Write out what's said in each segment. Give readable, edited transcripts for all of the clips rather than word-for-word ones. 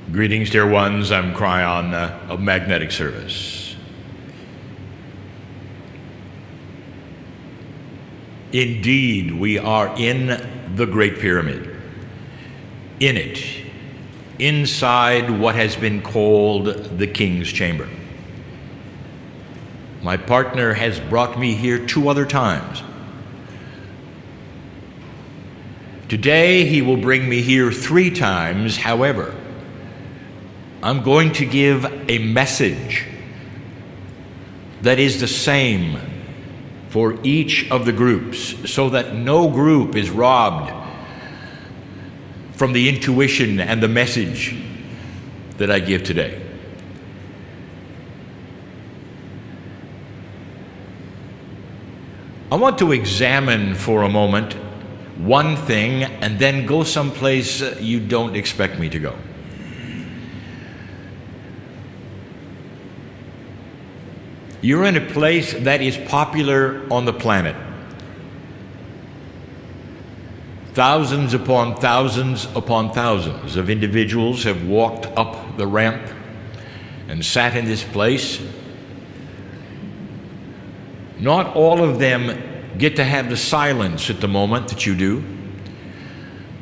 Greetings, dear ones. I'm Kryon of Magnetic Service. Indeed, we are in the Great Pyramid. In it, inside what has been called the King's Chamber. My partner has brought me here 2 other times. Today, he will bring me here 3 times. However, I'm going to give a message that is the same for each of the groups, so that no group is robbed from the intuition and the message that I give today. I want to examine for a moment one thing and then go someplace you don't expect me to go. You're in a place that is popular on the planet. Thousands upon thousands upon thousands of individuals have walked up the ramp and sat in this place. Not all of them get to have the silence at the moment that you do.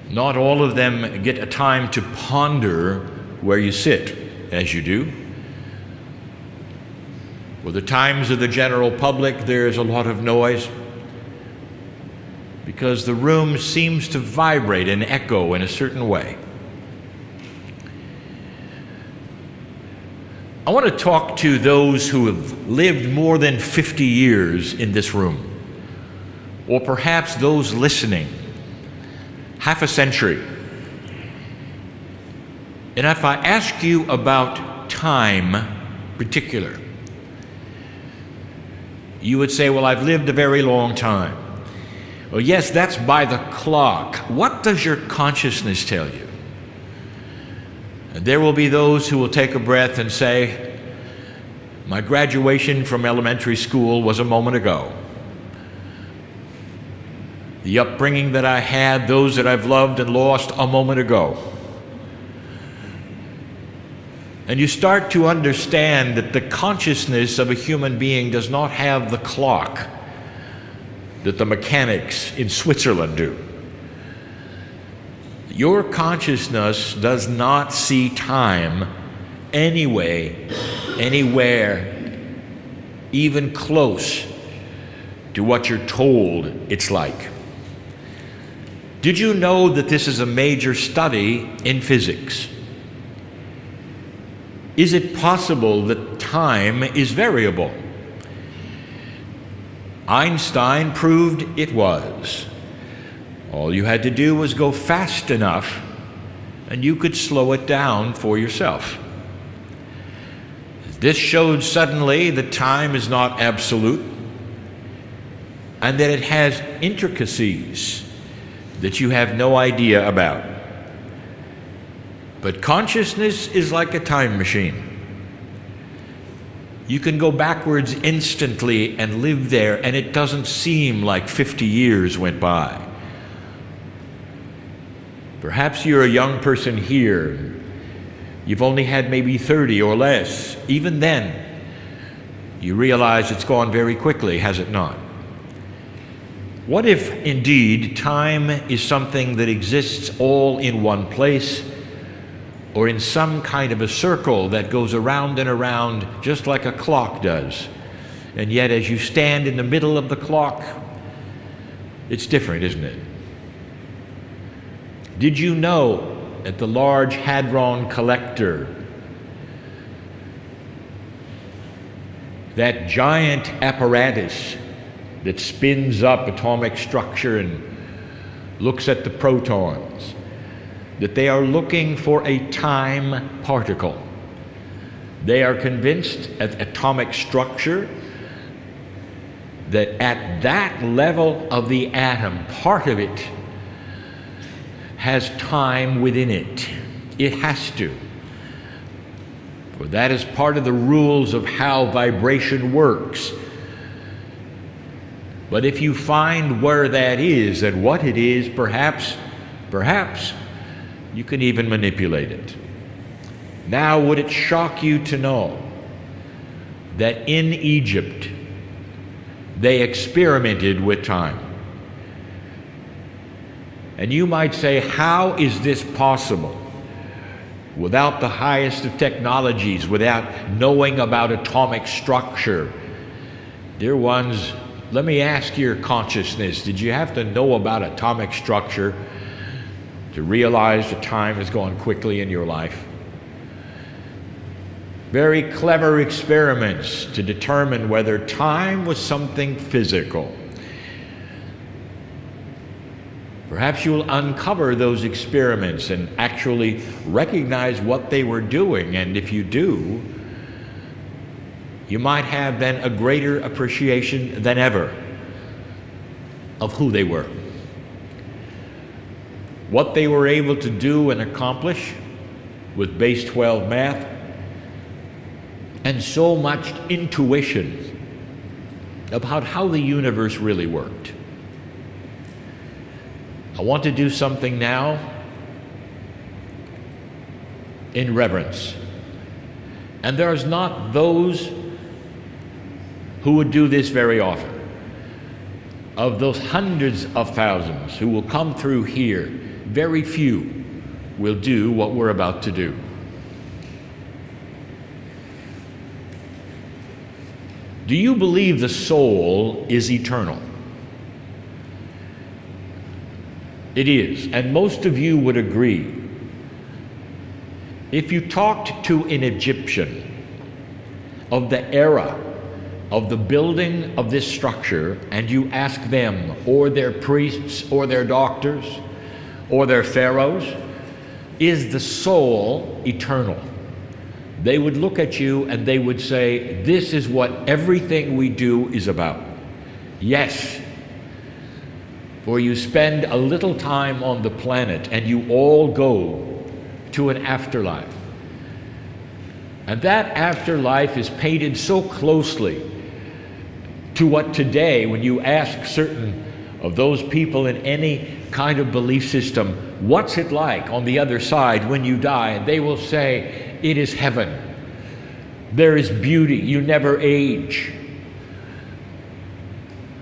Not all of them get a time to ponder where you sit as you do. For the times of the general public, there's a lot of noise because the room seems to vibrate and echo in a certain way. I want to talk to those who have lived more than 50 years in this room, or perhaps those listening, half a century. And if I ask you about time particular, you would say, well, I've lived a very long time. Well, yes, that's by the clock. What does your consciousness tell you? And there will be those who will take a breath and say, my graduation from elementary school was a moment ago. The upbringing that I had, those that I've loved and lost, a moment ago. And you start to understand that the consciousness of a human being does not have the clock that the mechanics in Switzerland do. Your consciousness does not see time anyway, anywhere, even close to what you're told it's like. Did you know that this is a major study in physics? Is it possible that time is variable? Einstein proved it was. All you had to do was go fast enough, and you could slow it down for yourself. This showed suddenly that time is not absolute, and that it has intricacies that you have no idea about. But consciousness is like a time machine. You can go backwards instantly and live there, and it doesn't seem like 50 years went by. Perhaps you're a young person here. You've only had maybe 30 or less. Even then, you realize it's gone very quickly, has it not? What if, indeed, time is something that exists all in one place, or in some kind of a circle that goes around and around just like a clock does? And yet as you stand in the middle of the clock, it's different, isn't it? Did you know that the Large Hadron Collector, that giant apparatus that spins up atomic structure and looks at the protons, that they are looking for a time particle? They are convinced at atomic structure that at that level of the atom, part of it has time within it. It has to. For that is part of the rules of how vibration works. But if you find where that is and what it is, perhaps you can even manipulate it. Now, would it shock you to know that in Egypt, they experimented with time? And you might say, how is this possible? Without the highest of technologies, without knowing about atomic structure. Dear ones, let me ask your consciousness, did you have to know about atomic structure to realize that time is going quickly in your life? Very clever experiments to determine whether time was something physical. Perhaps you'll uncover those experiments and actually recognize what they were doing, and if you do, you might have then a greater appreciation than ever of who they were. What they were able to do and accomplish with base 12 math, and so much intuition about how the universe really worked. I want to do something now in reverence. And there's not those who would do this very often. Of those hundreds of thousands who will come through here, very few will do what we're about to do. Do you believe the soul is eternal? It is, and most of you would agree. If you talked to an Egyptian of the era of the building of this structure, and you ask them, or their priests, or their doctors, or their pharaohs, is the soul eternal? They would look at you and they would say, this is what everything we do is about. Yes. For you spend a little time on the planet and you all go to an afterlife. And that afterlife is painted so closely to what today, when you ask certain of those people in any kind of belief system, what's it like on the other side when you die? And they will say, it is heaven. There is beauty. You never age.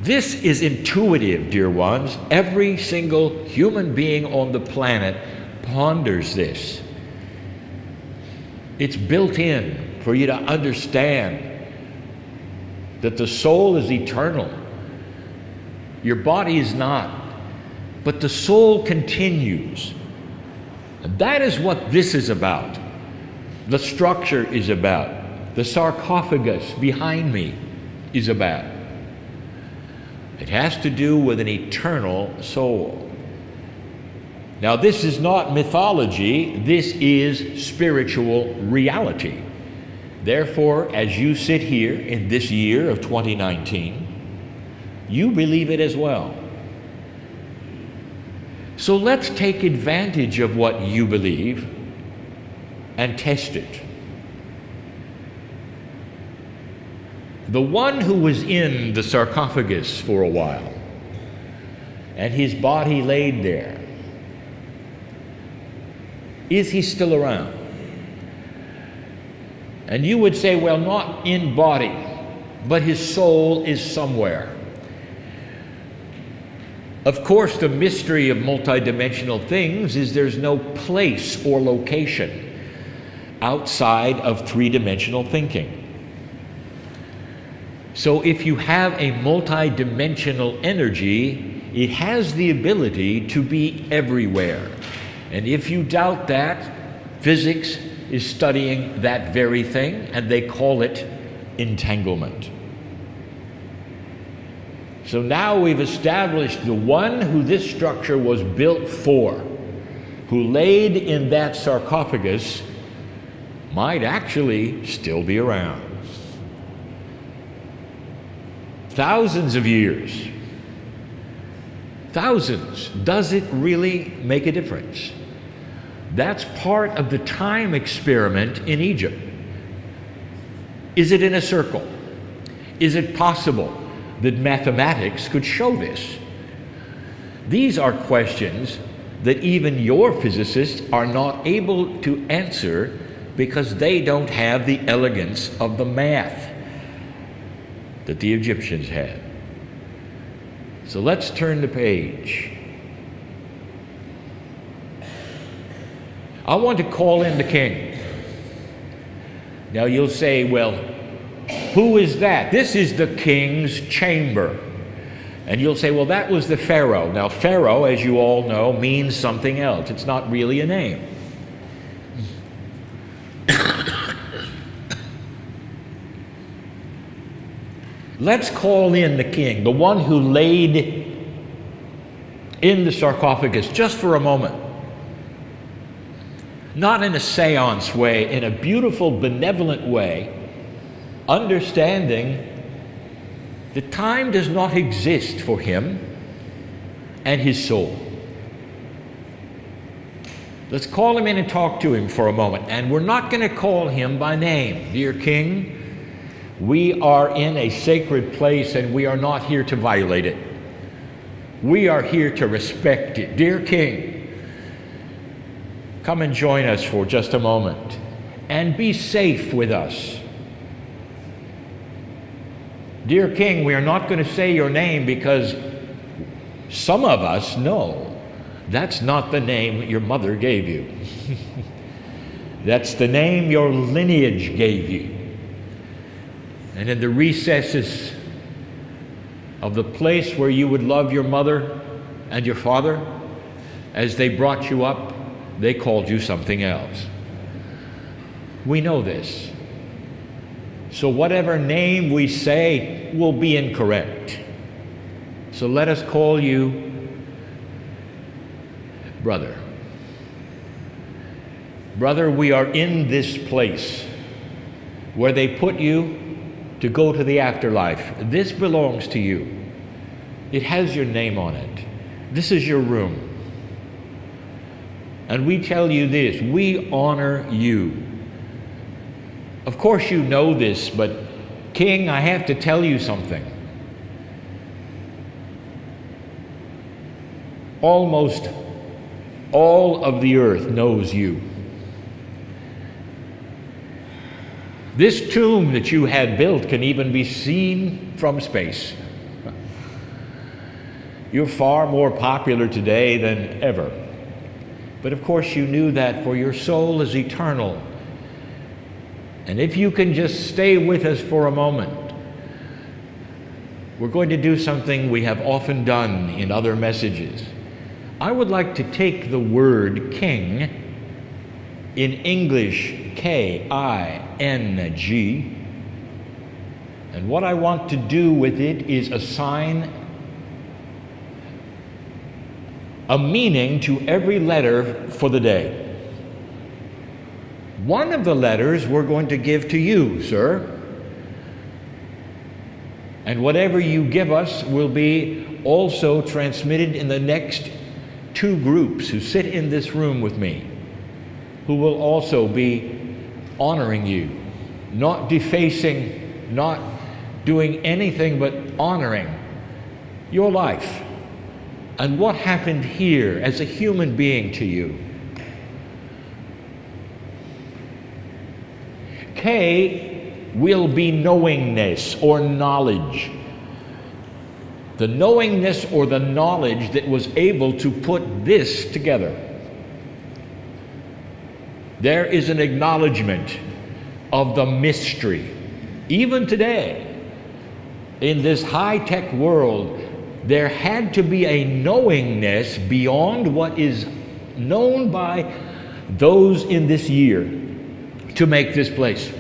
This is intuitive, dear ones. Every single human being on the planet ponders this. It's built in for you to understand that the soul is eternal. Your body is not, but the soul continues. And that is what this is about. The structure is about. The sarcophagus behind me is about. It has to do with an eternal soul. Now, this is not mythology, this is spiritual reality. Therefore, as you sit here in this year of 2019, you believe it as well. So let's take advantage of what you believe and test it. The one who was in the sarcophagus for a while, and his body laid there, is he still around? And you would say, well, not in body, but his soul is somewhere. Of course, the mystery of multidimensional things is there's no place or location outside of three-dimensional thinking. So if you have a multidimensional energy, it has the ability to be everywhere. And if you doubt that, physics is studying that very thing, and they call it entanglement. So now we've established the one who this structure was built for, who laid in that sarcophagus, might actually still be around. Thousands of years. Thousands. Does it really make a difference? That's part of the time experiment in Egypt. Is it in a circle? Is it possible that mathematics could show this? These are questions that even your physicists are not able to answer because they don't have the elegance of the math that the Egyptians had. So let's turn the page. I want to call in the king. Now you'll say, well, who is that? This is the king's chamber. And you'll say, well, that was the Pharaoh. Now, Pharaoh, as you all know, means something else. It's not really a name. Let's call in the king, the one who laid in the sarcophagus, just for a moment. Not in a seance way, in a beautiful, benevolent way, understanding that time does not exist for him and his soul. Let's call him in and talk to him for a moment. And we're not going to call him by name. Dear King, we are in a sacred place and we are not here to violate it. We are here to respect it. Dear King, come and join us for just a moment and be safe with us. Dear King, we are not going to say your name because some of us know that's not the name your mother gave you. That's the name your lineage gave you. And in the recesses of the place where you would love your mother and your father, as they brought you up, they called you something else. We know this. So whatever name we say will be incorrect. So let us call you brother. Brother, we are in this place where they put you to go to the afterlife. This belongs to you. It has your name on it. This is your room. And we tell you this, we honor you. Of course you know this, but King, I have to tell you something. Almost all of the earth knows you. This tomb that you had built can even be seen from space. You're far more popular today than ever. But of course you knew that, for your soul is eternal. And if you can just stay with us for a moment, we're going to do something we have often done in other messages. I would like to take the word king, in English K-I-N-G, and what I want to do with it is assign a meaning to every letter for the day. One of the letters we're going to give to you, sir. And whatever you give us will be also transmitted in the next two groups who sit in this room with me, who will also be honoring you, not defacing, not doing anything but honoring your life and what happened here as a human being to you. K will be knowingness or knowledge. The knowingness or the knowledge that was able to put this together. There is an acknowledgement of the mystery. Even today, in this high-tech world, there had to be a knowingness beyond what is known by those in this year to make this place.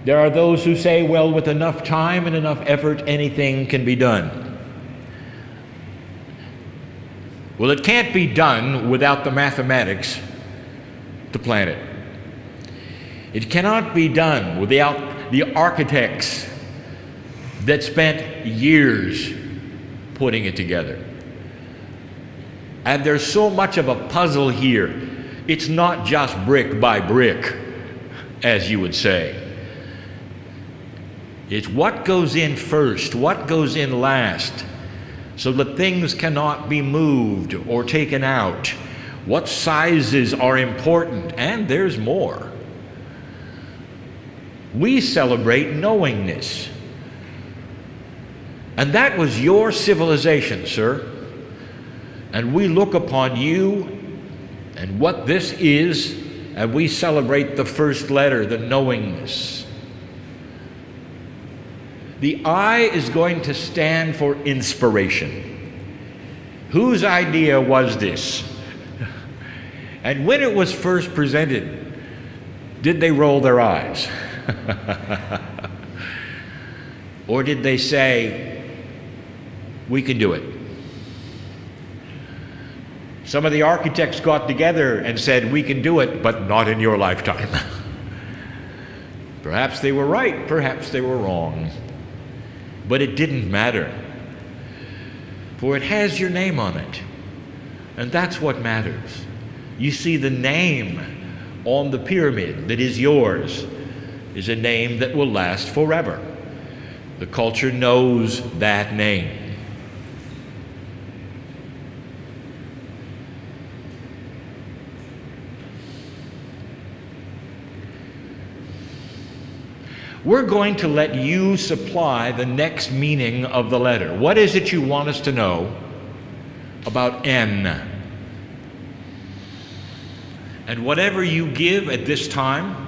There are those who say, well, with enough time and enough effort, anything can be done. Well, it can't be done without the mathematics to plan it. It cannot be done without the architects that spent years putting it together. And there's so much of a puzzle here. It's not just brick by brick, as you would say. It's what goes in first, what goes in last, so that things cannot be moved or taken out what sizes are important, and there's more. We celebrate knowingness. And that was your civilization, sir. And we look upon you and what this is, and we celebrate the first letter, the knowingness. The I is going to stand for inspiration. Whose idea was this? And when it was first presented, did they roll their eyes? Or did they say, we can do it? Some of the architects got together and said, we can do it, but not in your lifetime. Perhaps they were right, perhaps they were wrong. But it didn't matter, for it has your name on it. And that's what matters. You see, the name on the pyramid that is yours is a name that will last forever. The culture knows that name. We're going to let you supply the next meaning of the letter. What is it you want us to know about N? And whatever you give at this time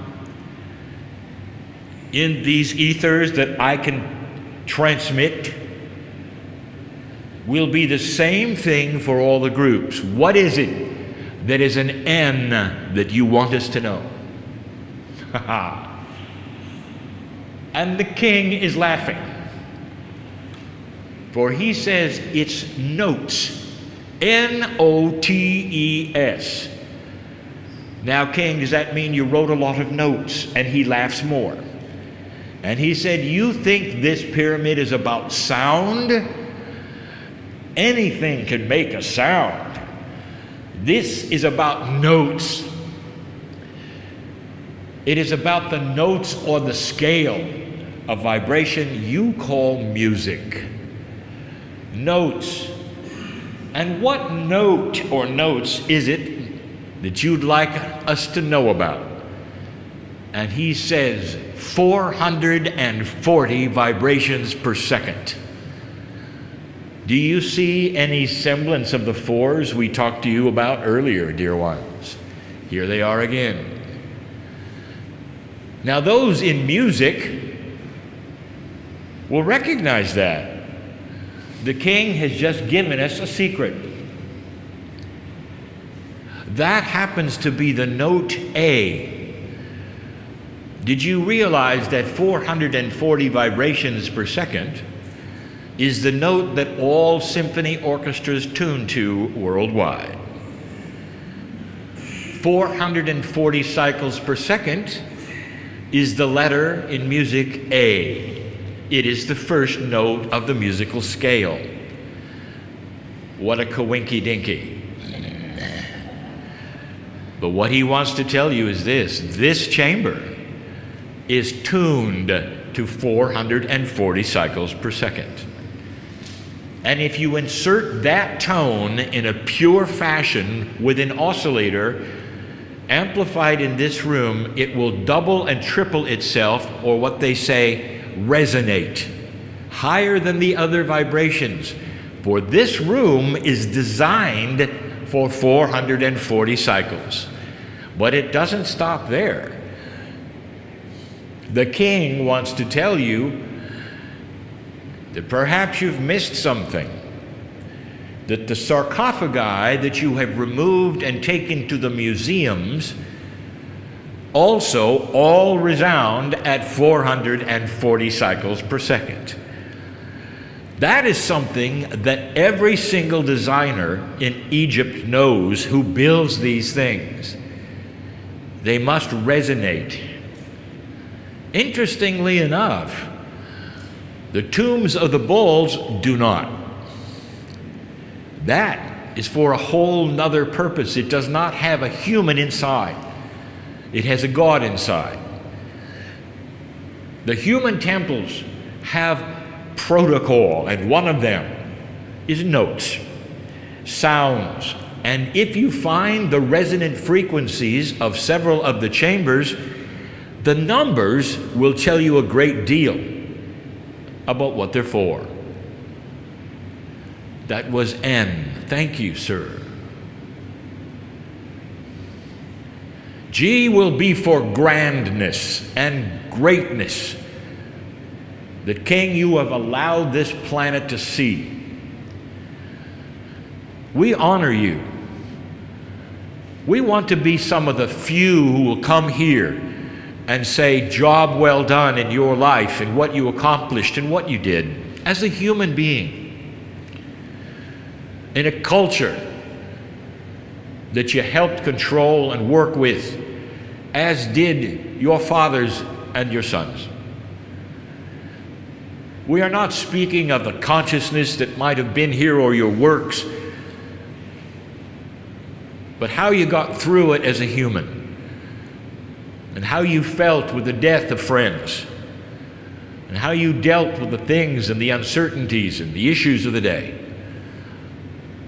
in these ethers that I can transmit will be the same thing for all the groups. What is it that is an N that you want us to know? And the king is laughing, for he says it's notes, N-O-T-E-S. Now, king, does that mean you wrote a lot of notes? And he laughs more. And he said, you think this pyramid is about sound? Anything can make a sound. This is about notes. It is about the notes on the scale of vibration you call music. Notes. And what note or notes is it that you'd like us to know about? And he says 440 vibrations per second. Do you see any semblance of the fours we talked to you about earlier, dear ones? Here they are again. Now, those in music will recognize that. The king has just given us a secret. That happens to be the note A. Did you realize that 440 vibrations per second is the note that all symphony orchestras tune to worldwide? 440 cycles per second is the letter in music A. It is the first note of the musical scale. What a coinky-dinky. But what he wants to tell you is this chamber is tuned to 440 cycles per second. And if you insert that tone in a pure fashion with an oscillator amplified in this room, it will double and triple itself, or what they say, resonate, higher than the other vibrations. For this room is designed for 440 cycles. But it doesn't stop there. The king wants to tell you that perhaps you've missed something. That the sarcophagi that you have removed and taken to the museums also all resound at 440 cycles per second. That is something that every single designer in Egypt knows who builds these things. They must resonate. Interestingly enough, the tombs of the bulls do not. That is for a whole nother purpose. It does not have a human inside. It has a God inside. The human temples have protocol, and one of them is notes, sounds, And if you find the resonant frequencies of several of the chambers, the numbers will tell you a great deal about what they're for. That was N. Thank you, sir. G will be for grandness and greatness. The King, you have allowed this planet to see. We honor you. We want to be some of the few who will come here and say, job well done in your life and what you accomplished and what you did as a human being in a culture that you helped control and work with, as did your fathers and your sons. We are not speaking of the consciousness that might have been here or your works, but how you got through it as a human and how you felt with the death of friends and how you dealt with the things and the uncertainties and the issues of the day.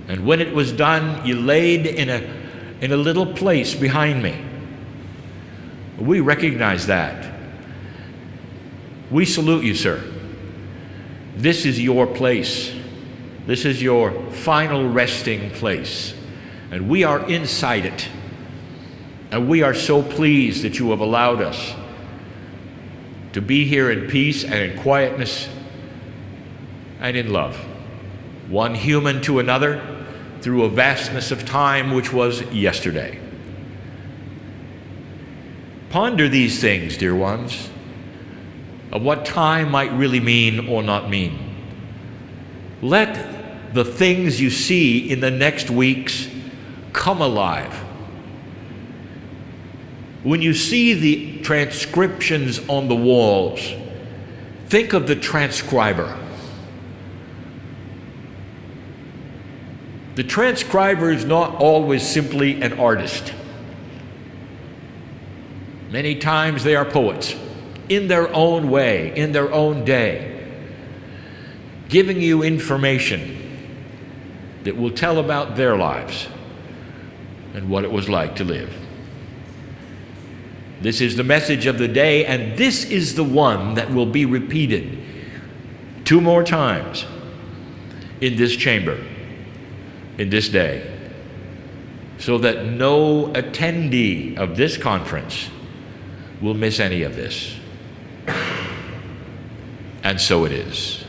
And when it was done, you laid in a little place behind me. We recognize that. We salute you, sir. This is your place. This is your final resting place. And we are inside it. And we are so pleased that you have allowed us to be here in peace and in quietness and in love. One human to another through a vastness of time which was yesterday. Ponder these things, dear ones, of what time might really mean or not mean. Let the things you see in the next weeks come alive. When you see the transcriptions on the walls, think of the transcriber. The transcriber is not always simply an artist. Many times they are poets in their own way, in their own day, giving you information that will tell about their lives and what it was like to live. This is the message of the day, and this is the one that will be repeated 2 more times in this chamber, in this day, so that no attendee of this conference will miss any of this. And so it is.